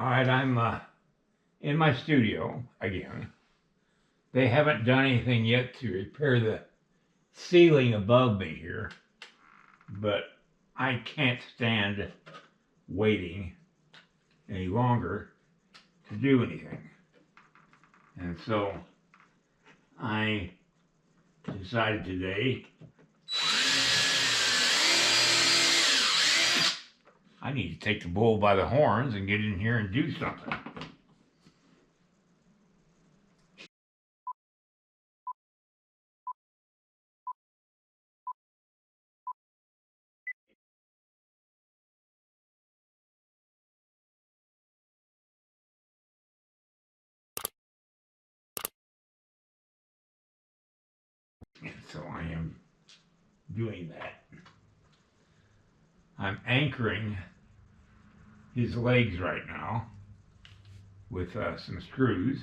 All right, I'm in my studio again. They haven't done anything yet to repair the ceiling above me here, but I can't stand waiting any longer to do anything. And so I decided today I need to take the bull by the horns and get in here and do something. And so I am doing that. I'm anchoring his legs right now with some screws.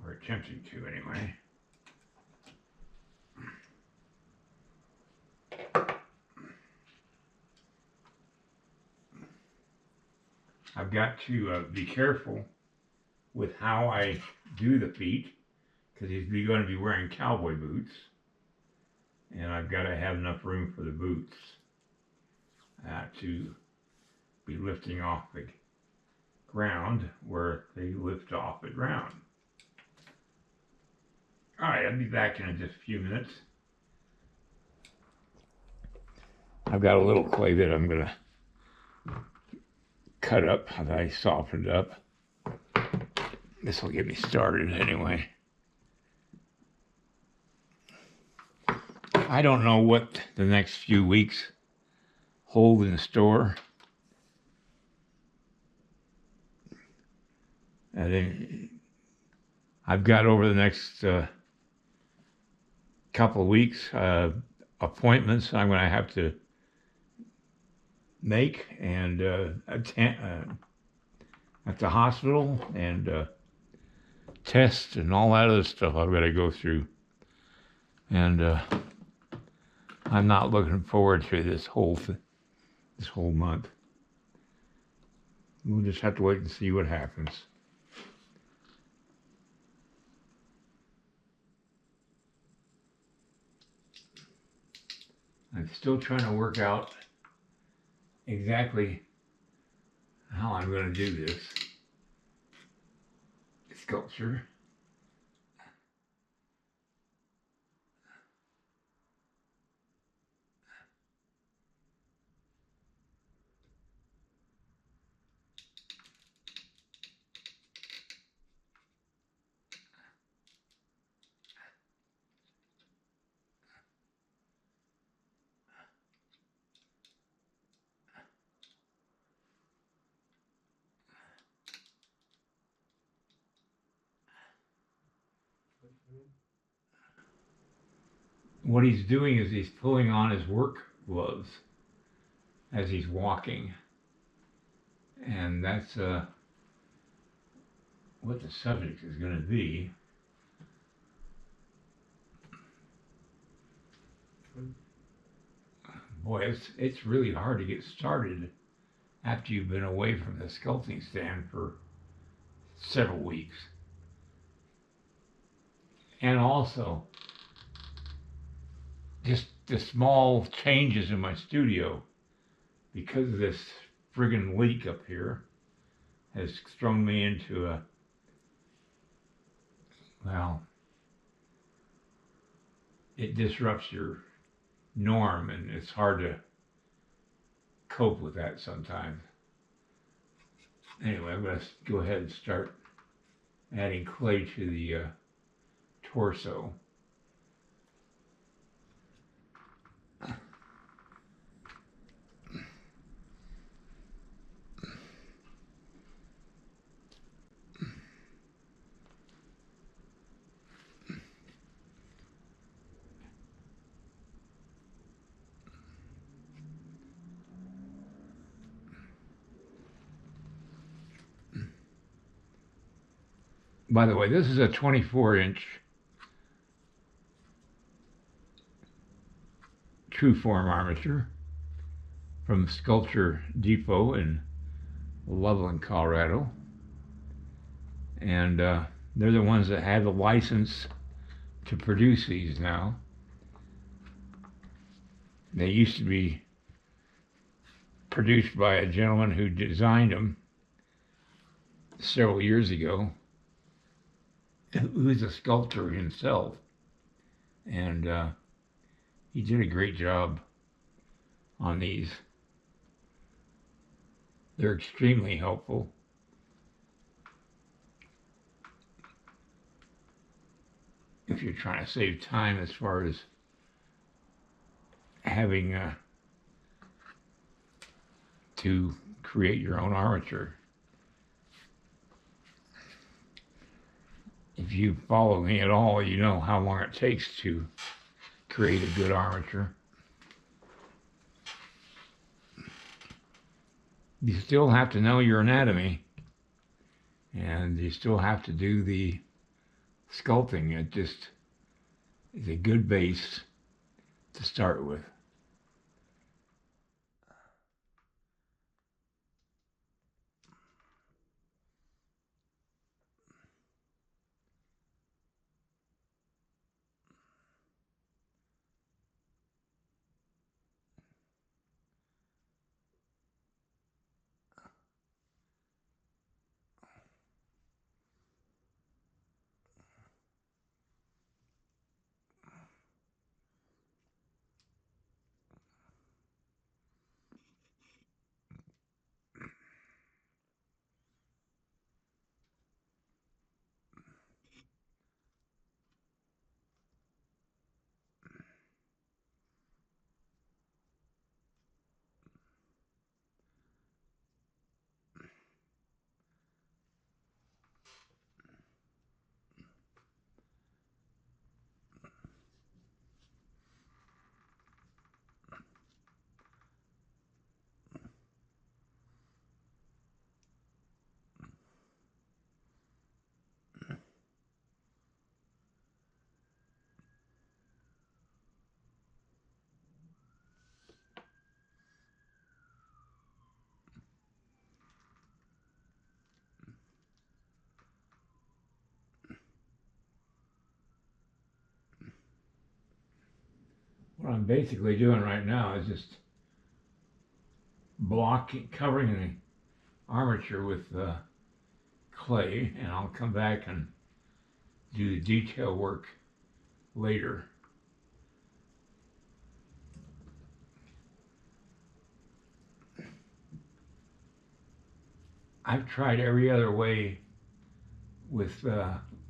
Or attempting to anyway. I've got to be careful with how I do the feet because he's going to be wearing cowboy boots, and I've got to have enough room for the boots to be lifting off the ground where they lift off the ground. All right, I'll be back in just a few minutes. I've got a little clay that I'm going to cut up as I softened up. This will get me started anyway. I don't know what the next few weeks hold in store. I think I've got over the next couple of weeks appointments I'm going to have to make and attend at the hospital and tests and all that other stuff I've got to go through. And I'm not looking forward to this whole month. We'll just have to wait and see what happens. I'm still trying to work out exactly how I'm going to do this sculpture. What he's doing is he's pulling on his work gloves as he's walking. And that's what the subject is going to be. Boy, it's really hard to get started after you've been away from the sculpting stand for several weeks. And also, just the small changes in my studio, because of this friggin' leak up here, has thrown me into it disrupts your norm, and it's hard to cope with that sometimes. Anyway, I'm going to go ahead and start adding clay to the torso. By the way, this is a 24-inch true form armature from Sculpture Depot in Loveland, Colorado. And they're the ones that have the license to produce these now. They used to be produced by a gentleman who designed them several years ago, who is a sculptor himself. And he did a great job on these. They're extremely helpful. If you're trying to save time as far as having to create your own armature. If you follow me at all, you know how long it takes to create a good armature. You still have to know your anatomy, and you still have to do the sculpting. It just is a good base to start with. What I'm basically doing right now is just covering the armature with clay, and I'll come back and do the detail work later. I've tried every other way with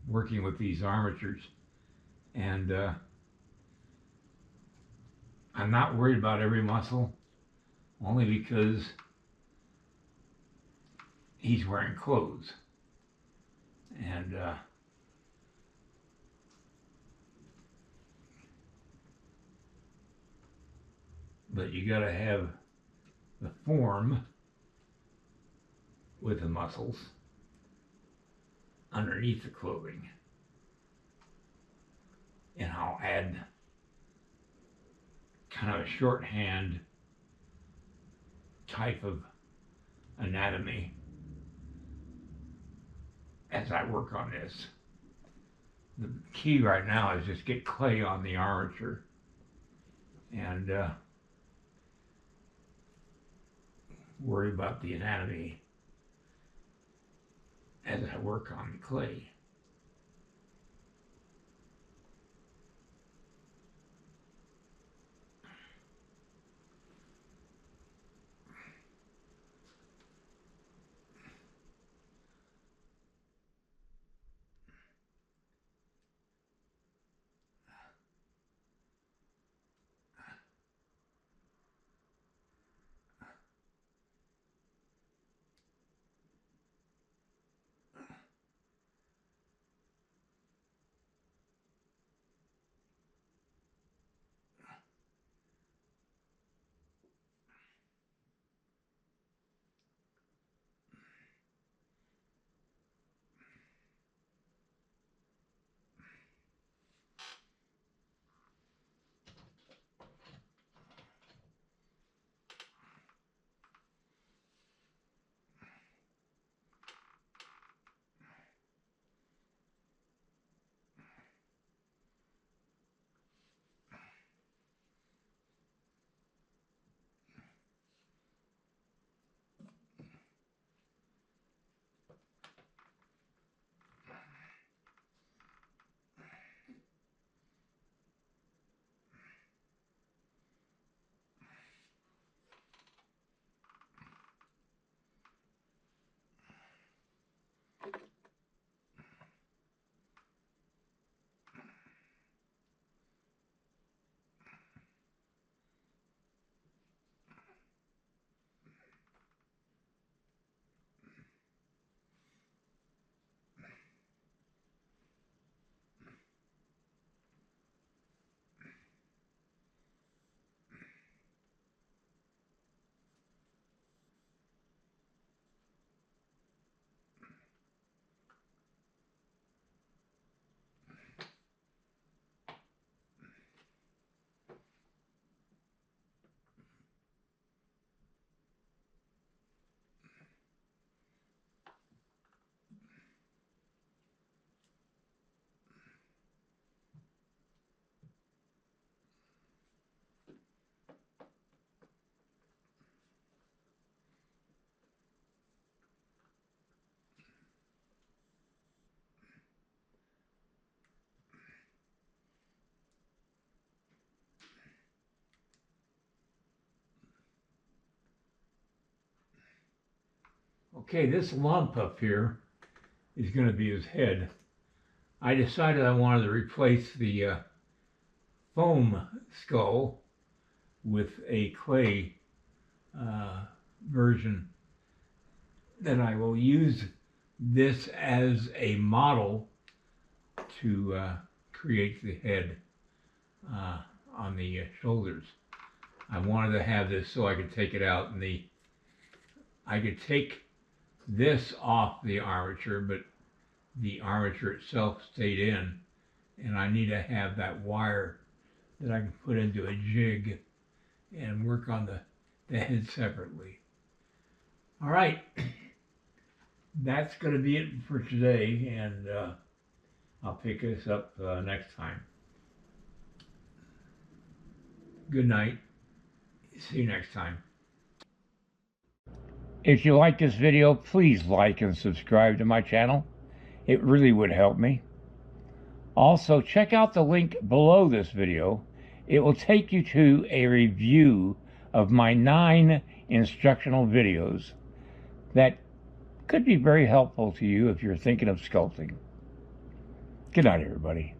working with these armatures, and I'm not worried about every muscle, only because he's wearing clothes. And but you got to have the form with the muscles underneath the clothing. And I'll add kind of a shorthand type of anatomy as I work on this. The key right now is just get clay on the armature and worry about the anatomy as I work on the clay. Okay, this lump up here is going to be his head. I decided I wanted to replace the foam skull with a clay version that I will use this as a model to create the head on the shoulders. I wanted to have this so I could take it out, and I could take this off the armature, but the armature itself stayed in, and I need to have that wire that I can put into a jig and work on the head separately. All right, that's going to be it for today, and I'll pick this up next time. Good night. See you next time. If you like this video, please like and subscribe to my channel. It really would help me. Also, check out the link below this video. It will take you to a review of my 9 instructional videos that could be very helpful to you if you're thinking of sculpting. Good night, everybody.